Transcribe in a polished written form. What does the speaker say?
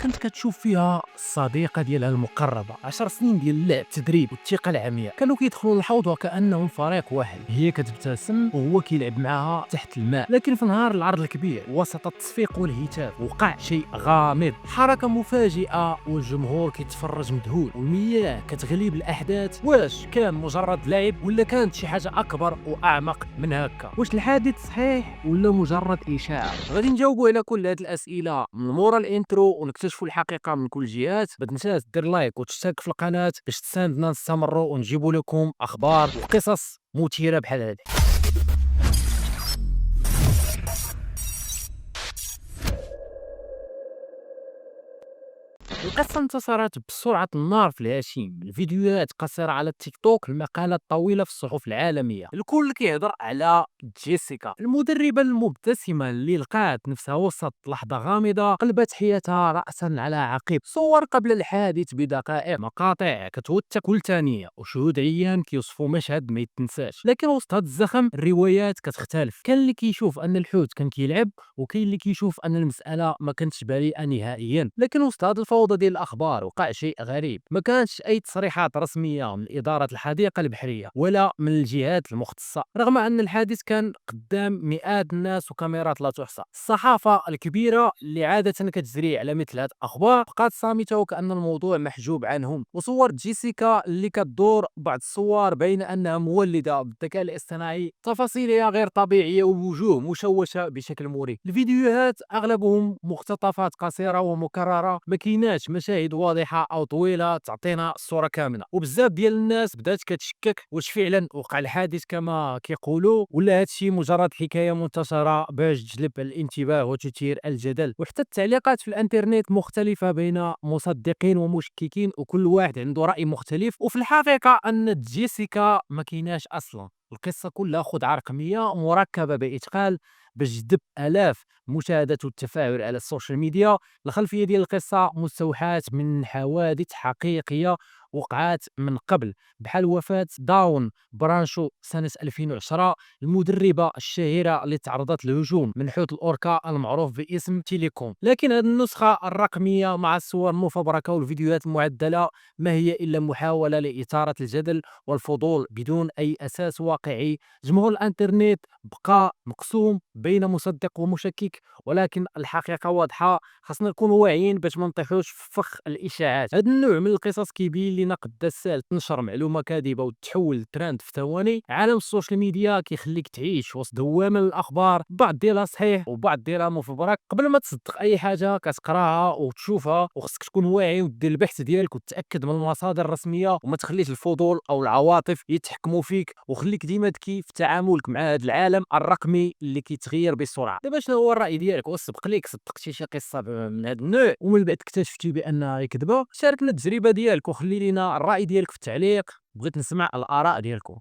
كانت كتشوف فيها الصديقة ديالها المقربة. 10 سنين ديال اللعب، التدريب والثقة العمياء، كانوا كيدخلوا للحوض وكأنهم فريق واحد. هي كتبتسم وهو كيلعب معاها تحت الماء. لكن في نهار العرض الكبير، وسط التصفيق والهتاف، وقع شيء غامض، حركة مفاجئة والجمهور كيتفرج مذهول، والمياه كتغلب الأحداث. واش كان مجرد لعب ولا كانت شي حاجة أكبر وأعمق من هكا؟ واش الحادث صحيح ولا مجرد إشاعة؟ غادي نجاوبوا على كل هاد الأسئلة من مورا الانترو ونكتشفوا الحقيقة من كل الجهات. ما تنساش دير لايك وتشترك في القناة باش تساندنا نستمروا ونجيبوا لكم أخبار وقصص مثيرة بحال هذه. القصة انتشرت بسرعة النار في الهشيم، الفيديوهات قصيرة على التيك توك، المقالات طويلة في الصحف العالمية. الكل كيهضر على جيسيكا، المدربة المبتسمة اللي لقات نفسها وسط لحظة غامضة قلبت حياتها رأسا على عقب. صور قبل الحادث بدقائق، مقاطع كتوثق كل ثانية، وشهود عيان كيوصفوا مشهد ما يتنساش. لكن وسط هاد الزخم الروايات كتختلف. كان اللي كيشوف ان الحوت كان كيلعب، وكاين اللي كيشوف ان المسألة ما كانتش بريئة نهائيا. لكن وسط هاد الفوضى ديال الاخبار وقع شيء غريب. ما كانش اي تصريحات رسميه من اداره الحديقه البحريه ولا من الجهات المختصه، رغم ان الحادث كان قدام مئات الناس وكاميرات لا تحصى. الصحافه الكبيره اللي عاده كتجري على مثل هاد الاخبار بقات صامته وكأن الموضوع محجوب عنهم. وصور جيسيكا اللي كتدور، بعض الصور بين انها مولده بالذكاء الاصطناعي، تفاصيلها غير طبيعيه ووجوه مشوشه بشكل مريب. الفيديوهات اغلبهم مقتطفات قصيره ومكرره، ما كايناش مشاهد واضحه او طويله تعطينا الصوره كامله. وبزاف ديال الناس بدات كتشكك واش فعلا وقع الحادث كما كيقولوا، ولا هادشي مجرد حكايه منتشره باش تجلب الانتباه وتثير الجدل. وحتى التعليقات في الانترنت مختلفه بين مصدقين ومشككين، وكل واحد عنده راي مختلف. وفي الحقيقه ان جيسيكا ما كايناش اصلا. القصه كلها خدعه رقميه مركبه باتقان باش جذب الاف المشاهدات والتفاعل على السوشيال ميديا. الخلفيه ديال القصه مستوحاه من حوادث حقيقيه وقعات من قبل، بحال وفاه داون برانشو سنه 2010، المدربه الشهيره اللي تعرضت للهجوم من حوت الاوركا المعروف باسم تيليكوم. لكن هذه النسخه الرقميه مع الصور المفبركه والفيديوهات المعدله ما هي الا محاوله لاثاره الجدل والفضول بدون اي اساس واقعي. جمهور الانترنت بقى مقسوم بين مصدق ومشكك، ولكن الحقيقه واضحه. خاصنا نكونوا واعيين باش ما نطيحوش في فخ الاشاعات. هذا النوع من القصص كيبين لنا قد السهل تنشر معلومه كاذبه وتحول ترند في ثواني. عالم السوشيال ميديا كيخليك تعيش وسط دوامه الاخبار، بعض ديالها صحيح وبعض ديالها مفبرك. قبل ما تصدق اي حاجه كتقراها وتشوفها، وخصك تكون واعي ودير البحث ديالك وتاكد من المصادر الرسميه، وما تخليش الفضول او العواطف يتحكموا فيك. وخليك ديما ذكي في تعاملك مع هذا العالم الرقمي اللي كيتغير بسرعه. دابا شنو هو الراي ديالك؟ واش سبق ليك صدقتي شي قصه من هذا النوع ومن بعد اكتشفتي بانها كذبه؟ شاركنا التجربه ديالك وخلي لنا الراي ديالك في التعليق، بغيت نسمع الاراء ديالكم.